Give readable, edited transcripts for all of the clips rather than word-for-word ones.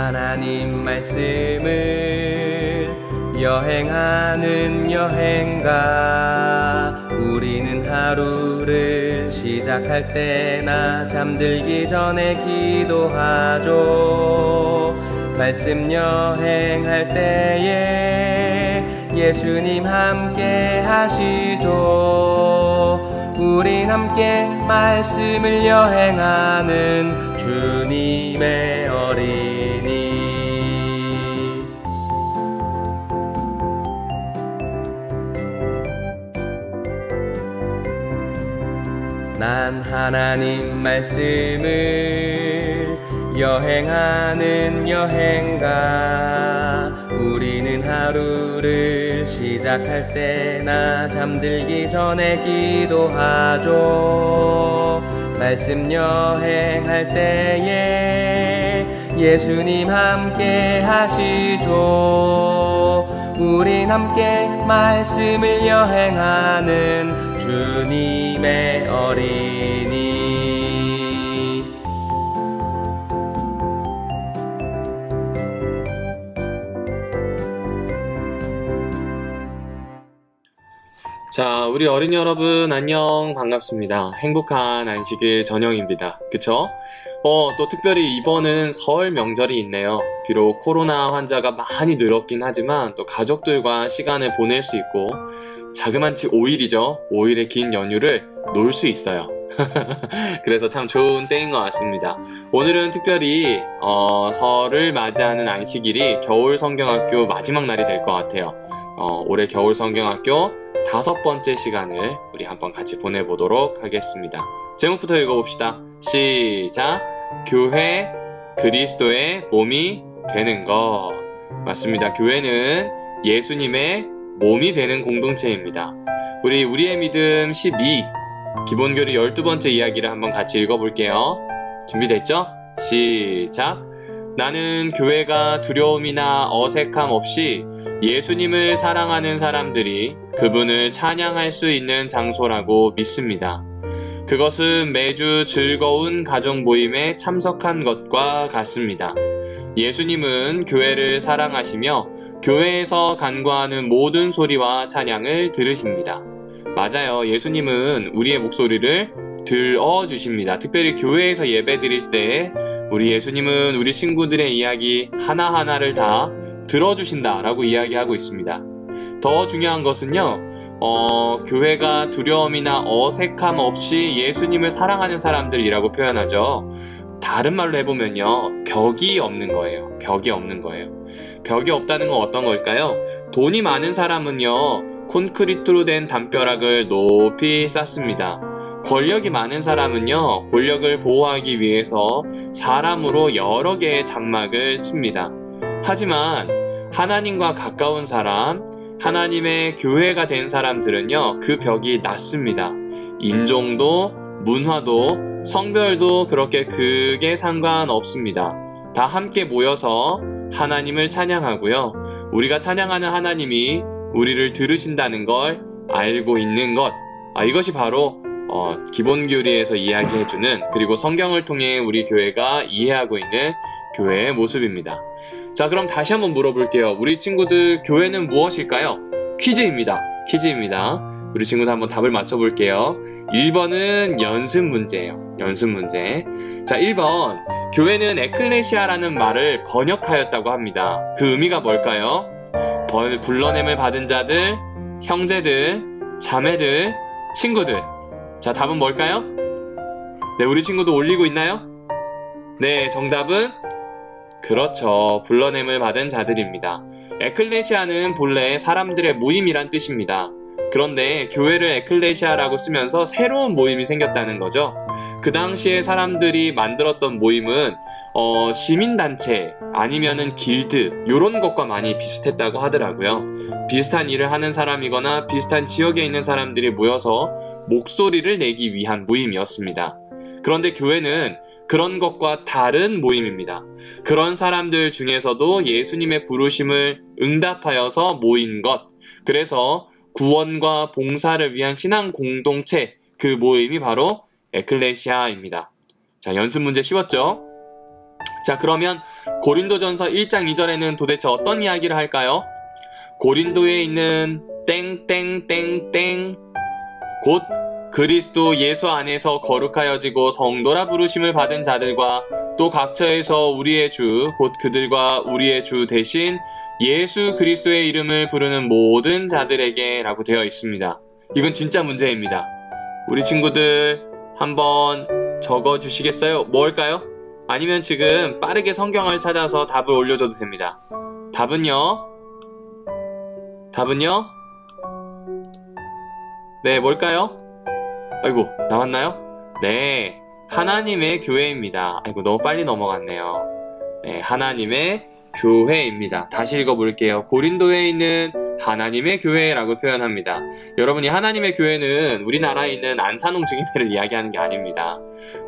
하나님 말씀을 여행하는 여행가. 우리는 하루를 시작할 때나 잠들기 전에 기도하죠. 말씀 여행할 때에 예수님 함께 하시죠. 우린 함께 말씀을 여행하는 주님의 어린이. 난 하나님 말씀을 여행하는 여행가. 우리는 하루를 시작할 때나 잠들기 전에 기도하죠. 말씀 여행할 때에 예수님 함께 하시죠. 우린 함께 말씀을 여행하는 주님의 어린이. 자, 우리 어린이 여러분 안녕, 반갑습니다. 행복한 안식일 저녁입니다. 그쵸? 또 특별히 이번은 설 명절이 있네요. 비록 코로나 환자가 많이 늘었긴 하지만 또 가족들과 시간을 보낼 수 있고 자그만치 5일이죠. 5일의 긴 연휴를 놀 수 있어요. 그래서 참 좋은 때인 것 같습니다. 오늘은 특별히 설을 맞이하는 안식일이 겨울 성경학교 마지막 날이 될 것 같아요. 올해 겨울 성경학교 5번째 시간을 우리 한번 같이 보내보도록 하겠습니다. 제목부터 읽어봅시다. 시작! 교회, 그리스도의 몸이 되는 것. 맞습니다. 교회는 예수님의 몸이 되는 공동체입니다. 우리의 믿음 12, 기본교리 12번째 이야기를 한번 같이 읽어볼게요. 준비됐죠? 시작! 나는 교회가 두려움이나 어색함 없이 예수님을 사랑하는 사람들이 그분을 찬양할 수 있는 장소라고 믿습니다. 그것은 매주 즐거운 가족 모임에 참석한 것과 같습니다. 예수님은 교회를 사랑하시며 교회에서 간구하는 모든 소리와 찬양을 들으십니다. 맞아요. 예수님은 우리의 목소리를 들어주십니다. 특별히 교회에서 예배 드릴 때 우리 예수님은 우리 친구들의 이야기 하나하나를 다 들어주신다라고 이야기하고 있습니다. 더 중요한 것은요, 교회가 두려움이나 어색함 없이 예수님을 사랑하는 사람들이라고 표현하죠. 다른 말로 해보면요, 벽이 없는 거예요. 벽이 없는 거예요. 벽이 없다는 건 어떤 걸까요? 돈이 많은 사람은요, 콘크리트로 된 담벼락을 높이 쌓습니다. 권력이 많은 사람은요, 권력을 보호하기 위해서 사람으로 여러 개의 장막을 칩니다. 하지만 하나님과 가까운 사람, 하나님의 교회가 된 사람들은요, 그 벽이 낮습니다. 인종도, 문화도, 성별도 그렇게 크게 상관없습니다. 다 함께 모여서 하나님을 찬양하고요, 우리가 찬양하는 하나님이 우리를 들으신다는 걸 알고 있는 것, 이것이 바로 기본교리에서 이야기해주는, 그리고 성경을 통해 우리 교회가 이해하고 있는 교회의 모습입니다. 자, 그럼 다시 한번 물어볼게요. 우리 친구들, 교회는 무엇일까요? 퀴즈입니다. 우리 친구들 한번 답을 맞춰볼게요. 1번은 연습 문제예요. 연습 문제. 자, 1번. 교회는 에클레시아라는 말을 번역하였다고 합니다. 그 의미가 뭘까요? 불러냄을 받은 자들, 형제들, 자매들, 친구들. 자, 답은 뭘까요? 네, 우리 친구도 올리고 있나요? 네, 정답은 그렇죠. 불러냄을 받은 자들입니다. 에클레시아는 본래 사람들의 모임이란 뜻입니다. 그런데 교회를 에클레시아라고 쓰면서 새로운 모임이 생겼다는 거죠. 그 당시에 사람들이 만들었던 모임은 시민단체 아니면은 길드 요런 것과 많이 비슷했다고 하더라고요. 비슷한 일을 하는 사람이거나 비슷한 지역에 있는 사람들이 모여서 목소리를 내기 위한 모임이었습니다. 그런데 교회는 그런 것과 다른 모임입니다. 그런 사람들 중에서도 예수님의 부르심을 응답하여서 모인 것, 그래서 구원과 봉사를 위한 신앙 공동체, 그 모임이 바로 에클레시아입니다. 자, 연습 문제 쉬웠죠? 자, 그러면 고린도전서 1장 2절에는 도대체 어떤 이야기를 할까요? 고린도에 있는 땡땡땡땡 곧 그리스도 예수 안에서 거룩하여지고 성도라 부르심을 받은 자들과 또 각처에서 우리의 주 곧 그들과 우리의 주 대신 예수 그리스도의 이름을 부르는 모든 자들에게 라고 되어 있습니다. 이건 진짜 문제입니다. 우리 친구들 한번 적어 주시겠어요? 뭘까요? 아니면 지금 빠르게 성경을 찾아서 답을 올려줘도 됩니다. 답은요? 네, 뭘까요? 아이고, 나왔나요? 네, 하나님의 교회입니다. 아이고, 너무 빨리 넘어갔네요. 네, 하나님의 교회입니다. 다시 읽어볼게요. 고린도에 있는 하나님의 교회라고 표현합니다. 여러분이 하나님의 교회는 우리나라에 있는 안산홍 증인회를 이야기하는 게 아닙니다.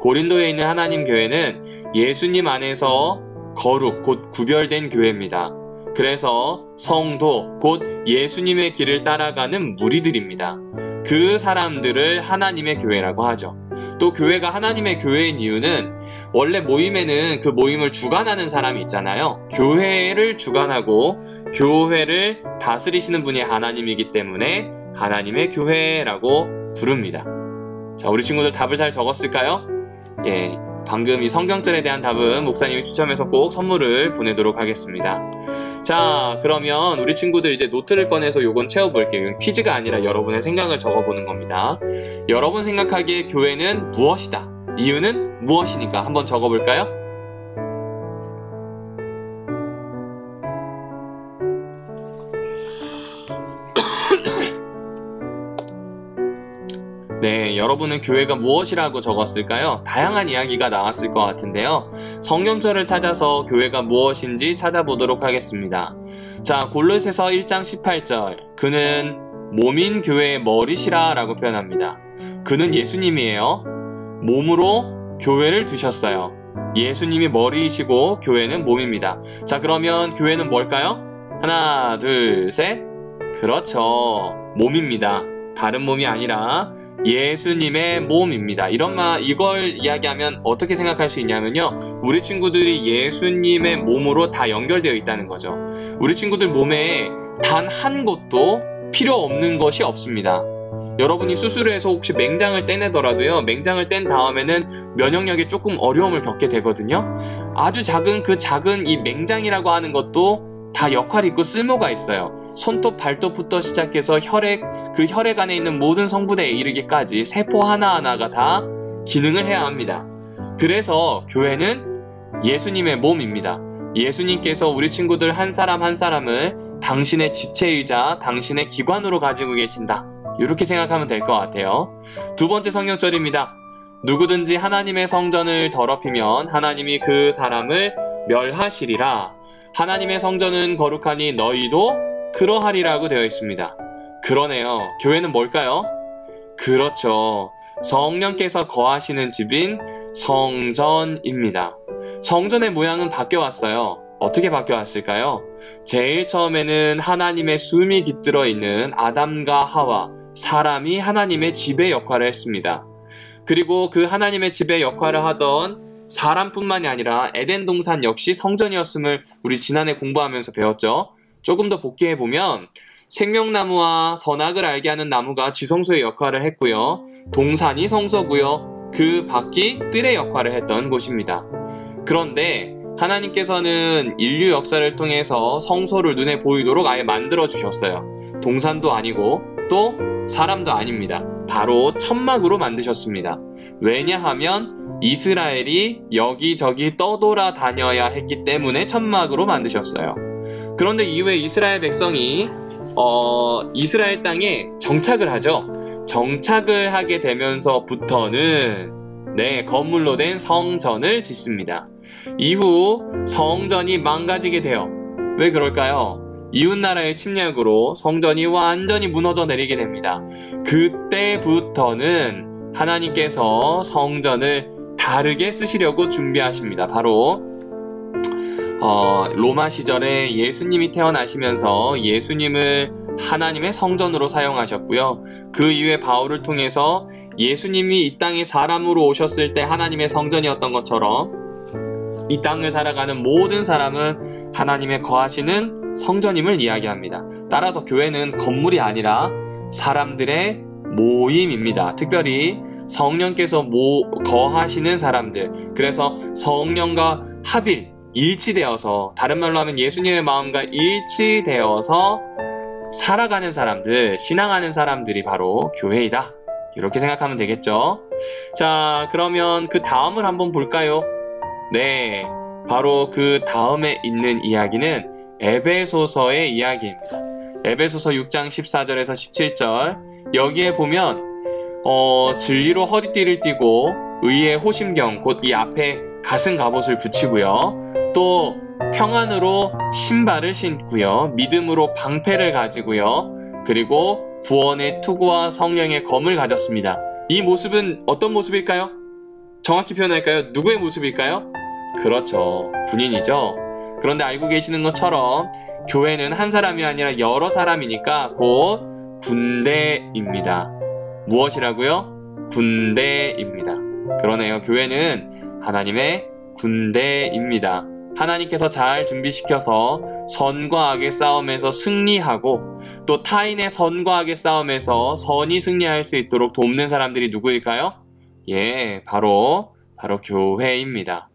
고린도에 있는 하나님 교회는 예수님 안에서 거룩, 곧 구별된 교회입니다. 그래서 성도, 곧 예수님의 길을 따라가는 무리들입니다. 그 사람들을 하나님의 교회라고 하죠. 또 교회가 하나님의 교회인 이유는 원래 모임에는 그 모임을 주관하는 사람이 있잖아요. 교회를 주관하고 교회를 다스리시는 분이 하나님이기 때문에 하나님의 교회라고 부릅니다. 자, 우리 친구들 답을 잘 적었을까요? 예, 방금 이 성경절에 대한 답은 목사님이 추첨해서 꼭 선물을 보내도록 하겠습니다. 자, 그러면 우리 친구들 이제 노트를 꺼내서 요건 채워볼게요. 이건 퀴즈가 아니라 여러분의 생각을 적어보는 겁니다. 여러분 생각하기에 교회는 무엇이다? 이유는 무엇이니까 한번 적어볼까요? 네, 여러분은 교회가 무엇이라고 적었을까요? 다양한 이야기가 나왔을 것 같은데요. 성경절을 찾아서 교회가 무엇인지 찾아보도록 하겠습니다. 자, 골로새서 1장 18절. 그는 몸인 교회의 머리시라 라고 표현합니다. 그는 예수님이에요. 몸으로 교회를 두셨어요. 예수님이 머리이시고 교회는 몸입니다. 자, 그러면 교회는 뭘까요? 하나, 둘, 셋. 그렇죠. 몸입니다. 다른 몸이 아니라 예수님의 몸입니다. 이걸 이야기하면 어떻게 생각할 수 있냐면요. 우리 친구들이 예수님의 몸으로 다 연결되어 있다는 거죠. 우리 친구들 몸에 단 한 곳도 필요 없는 것이 없습니다. 여러분이 수술을 해서 혹시 맹장을 떼내더라도요, 맹장을 뗀 다음에는 면역력에 조금 어려움을 겪게 되거든요. 아주 작은 이 맹장이라고 하는 것도 다 역할이 있고 쓸모가 있어요. 손톱, 발톱부터 시작해서 그 혈액 안에 있는 모든 성분에 이르기까지 세포 하나하나가 다 기능을 해야 합니다. 그래서 교회는 예수님의 몸입니다. 예수님께서 우리 친구들 한 사람 한 사람을 당신의 지체이자 당신의 기관으로 가지고 계신다. 이렇게 생각하면 될 것 같아요. 두 번째 성경절입니다. 누구든지 하나님의 성전을 더럽히면 하나님이 그 사람을 멸하시리라. 하나님의 성전은 거룩하니 너희도 그러하리라고 되어 있습니다. 그러네요. 교회는 뭘까요? 그렇죠. 성령께서 거하시는 집인 성전입니다. 성전의 모양은 바뀌어왔어요. 어떻게 바뀌어왔을까요? 제일 처음에는 하나님의 숨이 깃들어 있는 아담과 하와, 사람이 하나님의 집의 역할을 했습니다. 그리고 그 하나님의 집의 역할을 하던 사람뿐만이 아니라 에덴 동산 역시 성전이었음을 우리 지난해 공부하면서 배웠죠. 조금 더 복기해보면 생명나무와 선악을 알게 하는 나무가 지성소의 역할을 했고요. 동산이 성소고요. 그 밖이 뜰의 역할을 했던 곳입니다. 그런데 하나님께서는 인류 역사를 통해서 성소를 눈에 보이도록 아예 만들어 주셨어요. 동산도 아니고 또 사람도 아닙니다. 바로 천막으로 만드셨습니다. 왜냐하면 이스라엘이 여기저기 떠돌아다녀야 했기 때문에 천막으로 만드셨어요. 그런데 이후에 이스라엘 백성이 이스라엘 땅에 정착을 하죠. 정착을 하게 되면서부터는 건물로 된 성전을 짓습니다. 이후 성전이 망가지게 돼요. 왜 그럴까요? 이웃나라의 침략으로 성전이 완전히 무너져 내리게 됩니다. 그때부터는 하나님께서 성전을 다르게 쓰시려고 준비하십니다. 바로 로마 시절에 예수님이 태어나시면서 예수님을 하나님의 성전으로 사용하셨고요. 그 이후에 바울을 통해서 예수님이 이 땅에 사람으로 오셨을 때 하나님의 성전이었던 것처럼 이 땅을 살아가는 모든 사람은 하나님의 거하시는 성전임을 이야기합니다. 따라서 교회는 건물이 아니라 사람들의 모임입니다. 특별히 성령께서 거하시는 사람들, 그래서 성령과 일치되어서, 다른 말로 하면 예수님의 마음과 일치되어서 살아가는 사람들, 신앙하는 사람들이 바로 교회이다. 이렇게 생각하면 되겠죠. 자, 그러면 그 다음을 한번 볼까요? 네, 바로 그 다음에 있는 이야기는 에베소서의 이야기입니다. 에베소서 6장 14절에서 17절, 여기에 보면 진리로 허리띠를 띠고 의의 호심경, 곧 이 앞에 가슴 갑옷을 붙이고요, 또 평안으로 신발을 신고요, 믿음으로 방패를 가지고요, 그리고 구원의 투구와 성령의 검을 가졌습니다. 이 모습은 어떤 모습일까요? 정확히 표현할까요? 누구의 모습일까요? 그렇죠, 군인이죠. 그런데 알고 계시는 것처럼 교회는 한 사람이 아니라 여러 사람이니까 곧 군대입니다. 무엇이라고요? 군대입니다. 그러네요. 교회는 하나님의 군대입니다. 하나님께서 잘 준비시켜서 선과 악의 싸움에서 승리하고, 또 타인의 선과 악의 싸움에서 선이 승리할 수 있도록 돕는 사람들이 누구일까요? 예, 바로 교회입니다.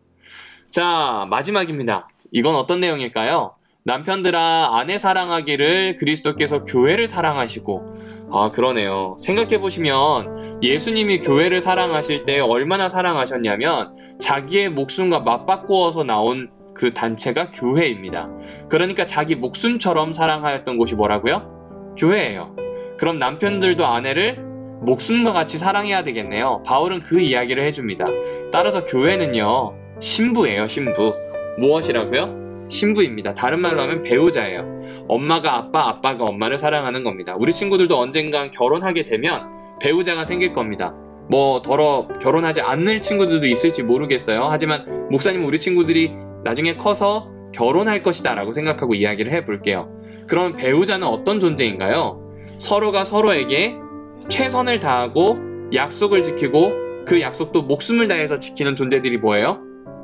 자, 마지막입니다. 이건 어떤 내용일까요? 남편들아, 아내 사랑하기를 그리스도께서 교회를 사랑하시고. 그러네요. 생각해보시면 예수님이 교회를 사랑하실 때 얼마나 사랑하셨냐면 자기의 목숨과 맞바꾸어서 나온 그 단체가 교회입니다. 그러니까 자기 목숨처럼 사랑하였던 곳이 뭐라고요? 교회예요. 그럼 남편들도 아내를 목숨과 같이 사랑해야 되겠네요. 바울은 그 이야기를 해줍니다. 따라서 교회는요, 신부예요. 신부. 무엇이라고요? 신부입니다. 다른 말로 하면 배우자예요. 엄마가 아빠가 엄마를 사랑하는 겁니다. 우리 친구들도 언젠간 결혼하게 되면 배우자가 생길 겁니다. 결혼하지 않을 친구들도 있을지 모르겠어요. 하지만 목사님은 우리 친구들이 나중에 커서 결혼할 것이다 라고 생각하고 이야기를 해볼게요. 그럼 배우자는 어떤 존재인가요? 서로가 서로에게 최선을 다하고 약속을 지키고 그 약속도 목숨을 다해서 지키는 존재들이 뭐예요?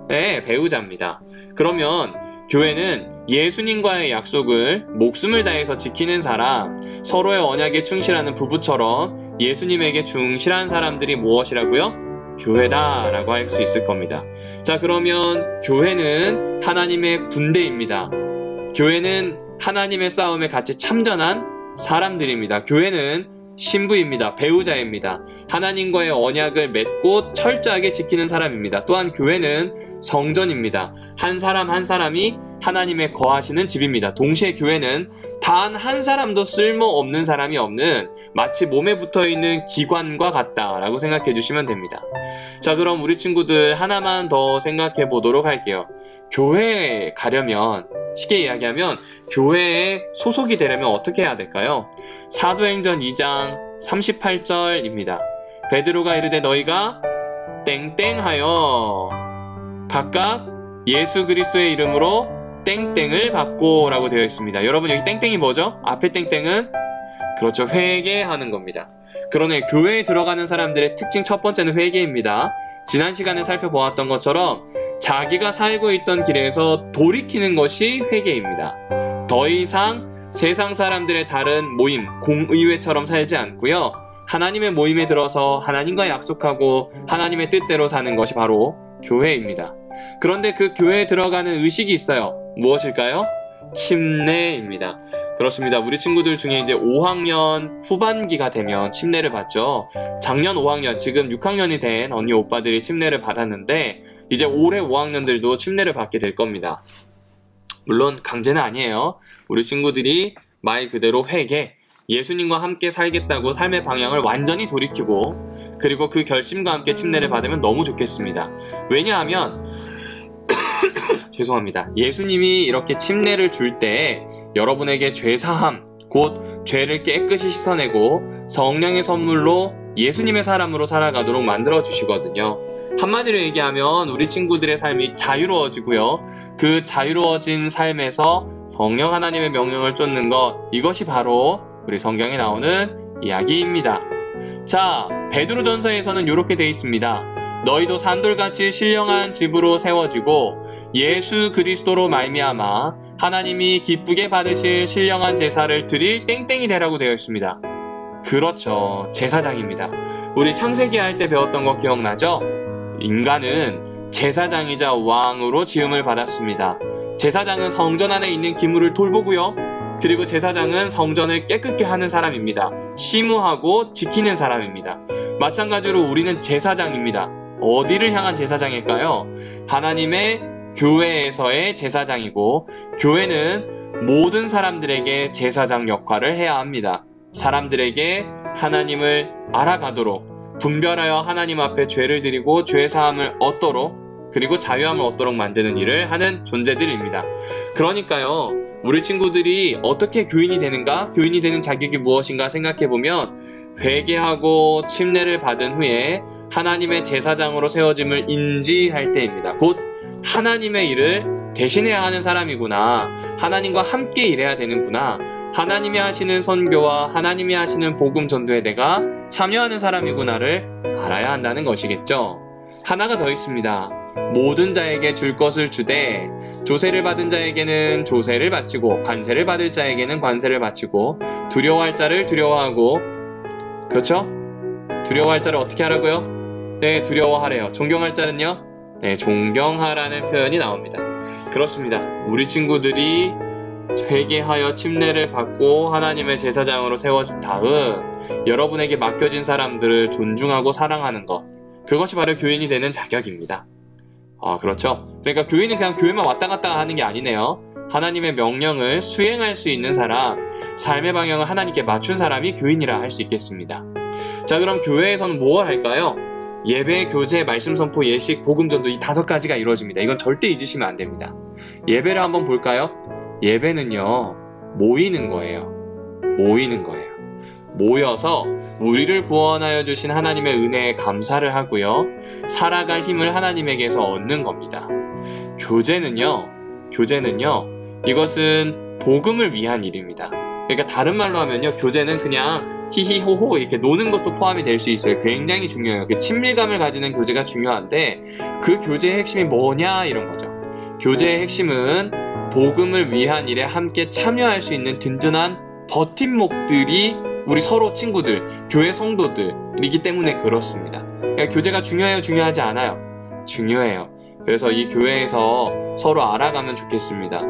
네, 배우자입니다. 그러면 교회는 예수님과의 약속을 목숨을 다해서 지키는 사람, 서로의 언약에 충실하는 부부처럼 예수님에게 충실한 사람들이 무엇이라고요? 교회다라고 할 수 있을 겁니다. 자, 그러면 교회는 하나님의 군대입니다. 교회는 하나님의 싸움에 같이 참전한 사람들입니다. 교회는 신부입니다. 배우자입니다. 하나님과의 언약을 맺고 철저하게 지키는 사람입니다. 또한 교회는 성전입니다. 한 사람 한 사람이 하나님의 거하시는 집입니다. 동시에 교회는 단 한 사람도 쓸모없는 사람이 없는 마치 몸에 붙어있는 기관과 같다라고 생각해 주시면 됩니다. 자, 그럼 우리 친구들 하나만 더 생각해 보도록 할게요. 교회에 가려면, 쉽게 이야기하면 교회에 소속이 되려면 어떻게 해야 될까요? 사도행전 2장 38절입니다. 베드로가 이르되 너희가 땡땡하여 각각 예수 그리스도의 이름으로 땡땡을 받고 라고 되어 있습니다. 여러분, 여기 땡땡이 뭐죠? 앞에 땡땡은 그렇죠, 회개하는 겁니다. 그러네, 교회에 들어가는 사람들의 특징 첫 번째는 회개입니다. 지난 시간에 살펴보았던 것처럼 자기가 살고 있던 길에서 돌이키는 것이 회개입니다. 더 이상 세상 사람들의 다른 모임, 공의회처럼 살지 않고요, 하나님의 모임에 들어서 하나님과 약속하고 하나님의 뜻대로 사는 것이 바로 교회입니다. 그런데 그 교회에 들어가는 의식이 있어요. 무엇일까요? 침례입니다. 그렇습니다. 우리 친구들 중에 이제 5학년 후반기가 되면 침례를 받죠. 작년 5학년, 지금 6학년이 된 언니 오빠들이 침례를 받았는데 이제 올해 5학년들도 침례를 받게 될 겁니다. 물론 강제는 아니에요. 우리 친구들이 말 그대로 회개, 예수님과 함께 살겠다고 삶의 방향을 완전히 돌이키고, 그리고 그 결심과 함께 침례를 받으면 너무 좋겠습니다. 왜냐하면 죄송합니다. 예수님이 이렇게 침례를 줄 때 여러분에게 죄사함, 곧 죄를 깨끗이 씻어내고 성령의 선물로 예수님의 사람으로 살아가도록 만들어 주시거든요. 한마디로 얘기하면 우리 친구들의 삶이 자유로워지고요, 그 자유로워진 삶에서 성령 하나님의 명령을 쫓는 것, 이것이 바로 우리 성경에 나오는 이야기입니다. 자, 베드로전서에서는 이렇게 되어 있습니다. 너희도 산돌같이 신령한 집으로 세워지고 예수 그리스도로 말미암아 하나님이 기쁘게 받으실 신령한 제사를 드릴 땡땡이 되라고 되어 있습니다. 그렇죠. 제사장입니다. 우리 창세기 할 때 배웠던 거 기억나죠? 인간은 제사장이자 왕으로 지음을 받았습니다. 제사장은 성전 안에 있는 기물을 돌보고요. 그리고 제사장은 성전을 깨끗게 하는 사람입니다. 심우하고 지키는 사람입니다. 마찬가지로 우리는 제사장입니다. 어디를 향한 제사장일까요? 하나님의 교회에서의 제사장이고, 교회는 모든 사람들에게 제사장 역할을 해야 합니다. 사람들에게 하나님을 알아가도록, 분별하여 하나님 앞에 죄를 드리고 죄사함을 얻도록, 그리고 자유함을 얻도록 만드는 일을 하는 존재들입니다. 그러니까요, 우리 친구들이 어떻게 교인이 되는가, 교인이 되는 자격이 무엇인가 생각해보면, 회개하고 침례를 받은 후에 하나님의 제사장으로 세워짐을 인지할 때입니다. 곧 하나님의 일을 대신해야 하는 사람이구나, 하나님과 함께 일해야 되는구나, 하나님이 하시는 선교와 하나님이 하시는 복음 전도에 내가 참여하는 사람이구나를 알아야 한다는 것이겠죠. 하나가 더 있습니다. 모든 자에게 줄 것을 주되 조세를 받은 자에게는 조세를 바치고 관세를 받을 자에게는 관세를 바치고 두려워할 자를 두려워하고, 그렇죠? 두려워할 자를 어떻게 하라고요? 네, 두려워하래요. 존경할 자는요? 네, 존경하라는 표현이 나옵니다. 그렇습니다. 우리 친구들이 회개하여 침례를 받고 하나님의 제사장으로 세워진 다음 여러분에게 맡겨진 사람들을 존중하고 사랑하는 것, 그것이 바로 교인이 되는 자격입니다. 그렇죠. 그러니까 교인은 그냥 교회만 왔다 갔다 하는 게 아니네요. 하나님의 명령을 수행할 수 있는 사람, 삶의 방향을 하나님께 맞춘 사람이 교인이라 할 수 있겠습니다. 자, 그럼 교회에서는 무엇을 할까요? 예배, 교제, 말씀 선포, 예식, 복음 전도, 이 5가지가 이루어집니다. 이건 절대 잊으시면 안 됩니다. 예배를 한번 볼까요? 예배는요, 모이는 거예요. 모이는 거예요. 모여서 우리를 구원하여 주신 하나님의 은혜에 감사를 하고요, 살아갈 힘을 하나님에게서 얻는 겁니다. 교제는요, 이것은 복음을 위한 일입니다. 그러니까 다른 말로 하면요, 교제는 그냥 히히호호 이렇게 노는 것도 포함이 될 수 있어요. 굉장히 중요해요. 그 친밀감을 가지는 교제가 중요한데, 그 교제의 핵심이 뭐냐, 이런 거죠. 교제의 핵심은 복음을 위한 일에 함께 참여할 수 있는 든든한 버팀목들이 우리 서로 친구들, 교회 성도들이기 때문에 그렇습니다. 그러니까 교제가 중요해요, 중요하지 않아요? 중요해요. 그래서 이 교회에서 서로 알아가면 좋겠습니다.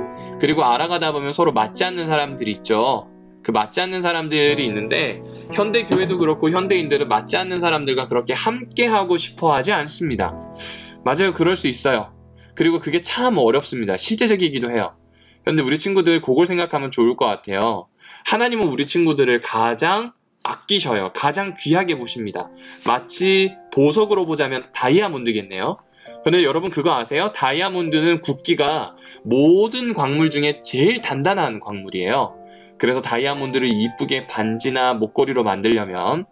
그리고 알아가다 보면 서로 맞지 않는 사람들이 있죠. 그 맞지 않는 사람들이 있는데, 현대 교회도 그렇고 현대인들은 맞지 않는 사람들과 그렇게 함께 하고 싶어 하지 않습니다. 맞아요, 그럴 수 있어요. 그리고 그게 참 어렵습니다. 실제적이기도 해요. 근데 우리 친구들 그걸 생각하면 좋을 것 같아요. 하나님은 우리 친구들을 가장 아끼셔요. 가장 귀하게 보십니다. 마치 보석으로 보자면 다이아몬드겠네요. 근데 여러분 그거 아세요? 다이아몬드는 굵기가 모든 광물 중에 제일 단단한 광물이에요. 그래서 다이아몬드를 이쁘게 반지나 목걸이로 만들려면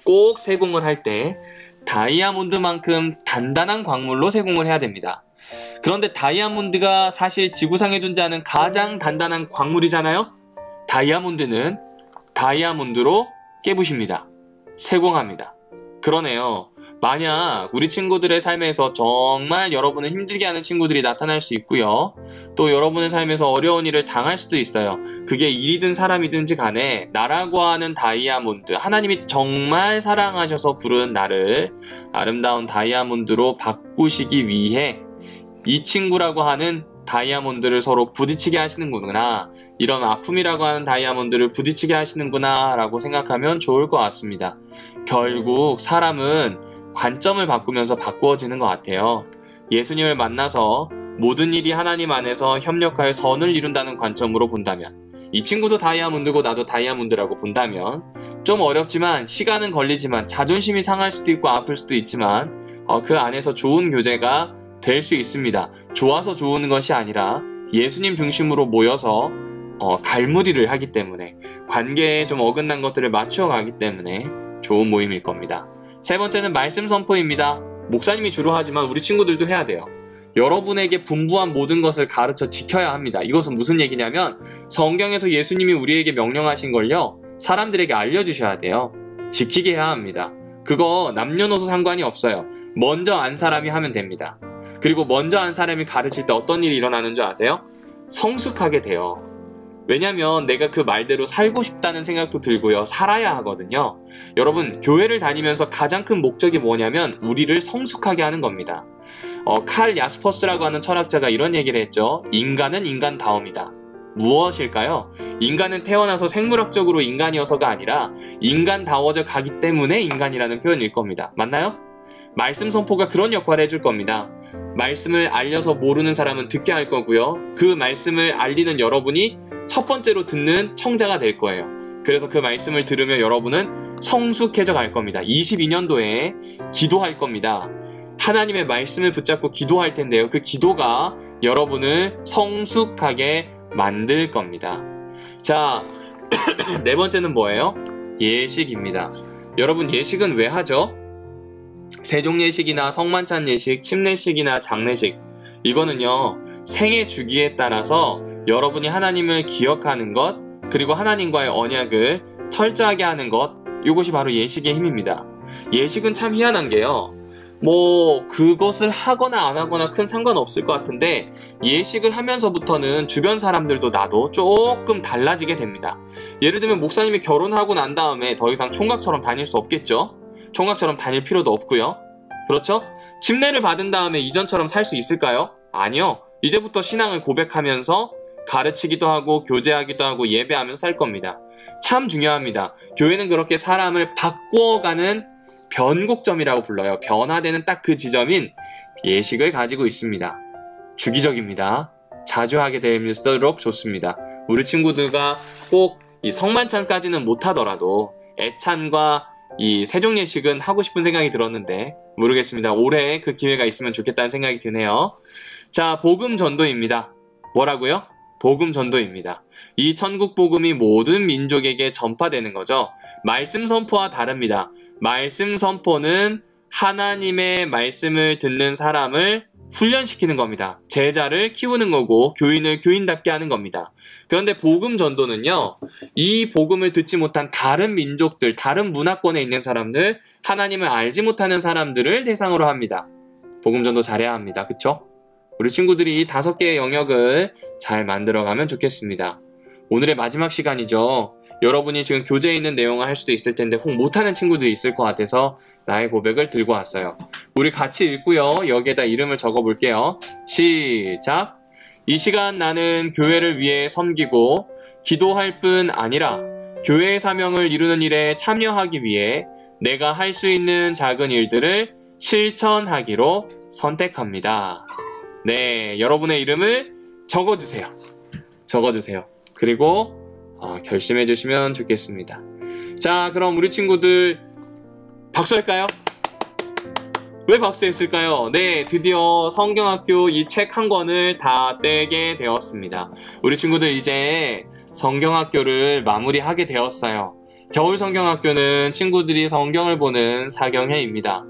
꼭 세공을 할 때 다이아몬드만큼 단단한 광물로 세공을 해야 됩니다. 그런데 다이아몬드가 사실 지구상에 존재하는 가장 단단한 광물이잖아요? 다이아몬드는 다이아몬드로 깨부십니다. 세공합니다. 그러네요. 만약 우리 친구들의 삶에서 정말 여러분을 힘들게 하는 친구들이 나타날 수 있고요, 또 여러분의 삶에서 어려운 일을 당할 수도 있어요. 그게 일이든 사람이든지 간에 나라고 하는 다이아몬드, 하나님이 정말 사랑하셔서 부른 나를 아름다운 다이아몬드로 바꾸시기 위해 이 친구라고 하는 다이아몬드를 서로 부딪히게 하시는구나, 이런 아픔이라고 하는 다이아몬드를 부딪히게 하시는구나 라고 생각하면 좋을 것 같습니다. 결국 사람은 관점을 바꾸면서 바꾸어지는 것 같아요. 예수님을 만나서 모든 일이 하나님 안에서 협력하여 선을 이룬다는 관점으로 본다면, 이 친구도 다이아몬드고 나도 다이아몬드라고 본다면, 좀 어렵지만 시간은 걸리지만 자존심이 상할 수도 있고 아플 수도 있지만 그 안에서 좋은 교제가 될 수 있습니다. 좋아서 좋은 것이 아니라 예수님 중심으로 모여서 갈무리를 하기 때문에, 관계에 좀 어긋난 것들을 맞추어 가기 때문에 좋은 모임일 겁니다. 세 번째는 말씀 선포입니다. 목사님이 주로 하지만 우리 친구들도 해야 돼요. 여러분에게 분부한 모든 것을 가르쳐 지켜야 합니다. 이것은 무슨 얘기냐면, 성경에서 예수님이 우리에게 명령하신 걸요, 사람들에게 알려주셔야 돼요. 지키게 해야 합니다. 그거 남녀노소 상관이 없어요. 먼저 안 사람이 하면 됩니다. 그리고 먼저 안 사람이 가르칠 때 어떤 일이 일어나는 줄 아세요? 성숙하게 돼요. 왜냐면 내가 그 말대로 살고 싶다는 생각도 들고요. 살아야 하거든요. 여러분, 교회를 다니면서 가장 큰 목적이 뭐냐면 우리를 성숙하게 하는 겁니다. 칼 야스퍼스라고 하는 철학자가 이런 얘기를 했죠. 인간은 인간다움이다. 무엇일까요? 인간은 태어나서 생물학적으로 인간이어서가 아니라 인간다워져 가기 때문에 인간이라는 표현일 겁니다. 맞나요? 말씀 선포가 그런 역할을 해줄 겁니다. 말씀을 알려서 모르는 사람은 듣게 할 거고요. 그 말씀을 알리는 여러분이 첫 번째로 듣는 청자가 될 거예요. 그래서 그 말씀을 들으며 여러분은 성숙해져 갈 겁니다. 22년도에 기도할 겁니다. 하나님의 말씀을 붙잡고 기도할 텐데요. 그 기도가 여러분을 성숙하게 만들 겁니다. 자, 네 번째는 뭐예요? 예식입니다. 여러분, 예식은 왜 하죠? 세종예식이나 성만찬 예식, 침례식이나 장례식, 이거는요 생애 주기에 따라서 여러분이 하나님을 기억하는 것, 그리고 하나님과의 언약을 철저하게 하는 것, 이것이 바로 예식의 힘입니다. 예식은 참 희한한 게요, 그것을 하거나 안 하거나 큰 상관없을 것 같은데 예식을 하면서부터는 주변 사람들도 나도 조금 달라지게 됩니다. 예를 들면 목사님이 결혼하고 난 다음에 더 이상 총각처럼 다닐 수 없겠죠? 총각처럼 다닐 필요도 없고요. 그렇죠? 침례를 받은 다음에 이전처럼 살 수 있을까요? 아니요. 이제부터 신앙을 고백하면서 가르치기도 하고 교제하기도 하고 예배하면서 살 겁니다. 참 중요합니다. 교회는 그렇게 사람을 바꾸어가는 변곡점이라고 불러요. 변화되는 딱 그 지점인 예식을 가지고 있습니다. 주기적입니다. 자주 하게 될수록 좋습니다. 우리 친구들과 꼭 이 성만찬까지는 못하더라도 애찬과 이 세종예식은 하고 싶은 생각이 들었는데 모르겠습니다. 올해 그 기회가 있으면 좋겠다는 생각이 드네요. 자, 복음 전도입니다. 뭐라고요? 복음 전도입니다. 이 천국 복음이 모든 민족에게 전파되는 거죠. 말씀 선포와 다릅니다. 말씀 선포는 하나님의 말씀을 듣는 사람을 훈련시키는 겁니다. 제자를 키우는 거고 교인을 교인답게 하는 겁니다. 그런데 복음 전도는요, 이 복음을 듣지 못한 다른 민족들, 다른 문화권에 있는 사람들, 하나님을 알지 못하는 사람들을 대상으로 합니다. 복음 전도 잘해야 합니다. 그쵸? 우리 친구들이 이 5개의 영역을 잘 만들어가면 좋겠습니다. 오늘의 마지막 시간이죠. 여러분이 지금 교재에 있는 내용을 할 수도 있을 텐데 혹 못하는 친구들이 있을 것 같아서 나의 고백을 들고 왔어요. 우리 같이 읽고요. 여기에다 이름을 적어볼게요. 시작! 이 시간 나는 교회를 위해 섬기고 기도할 뿐 아니라 교회의 사명을 이루는 일에 참여하기 위해 내가 할 수 있는 작은 일들을 실천하기로 선택합니다. 네, 여러분의 이름을 적어주세요. 적어주세요. 그리고 결심해 주시면 좋겠습니다. 자, 그럼 우리 친구들 박수할까요? 왜 박수했을까요? 네, 드디어 성경학교 이 책 한 권을 다 떼게 되었습니다. 우리 친구들 이제 성경학교를 마무리하게 되었어요. 겨울 성경학교는 친구들이 성경을 보는 사경회입니다.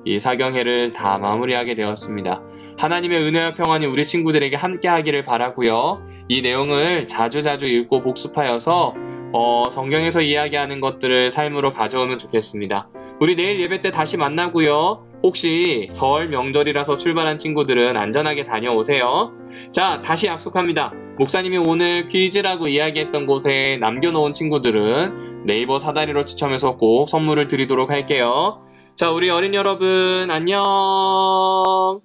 이 사경회를 다 마무리하게 되었습니다. 하나님의 은혜와 평안이 우리 친구들에게 함께 하기를 바라고요. 이 내용을 자주자주 읽고 복습하여서 성경에서 이야기하는 것들을 삶으로 가져오면 좋겠습니다. 우리 내일 예배 때 다시 만나고요. 혹시 설 명절이라서 출발한 친구들은 안전하게 다녀오세요. 자, 다시 약속합니다. 목사님이 오늘 퀴즈라고 이야기했던 곳에 남겨놓은 친구들은 네이버 사다리로 추첨해서 꼭 선물을 드리도록 할게요. 자, 우리 어린 여러분 안녕.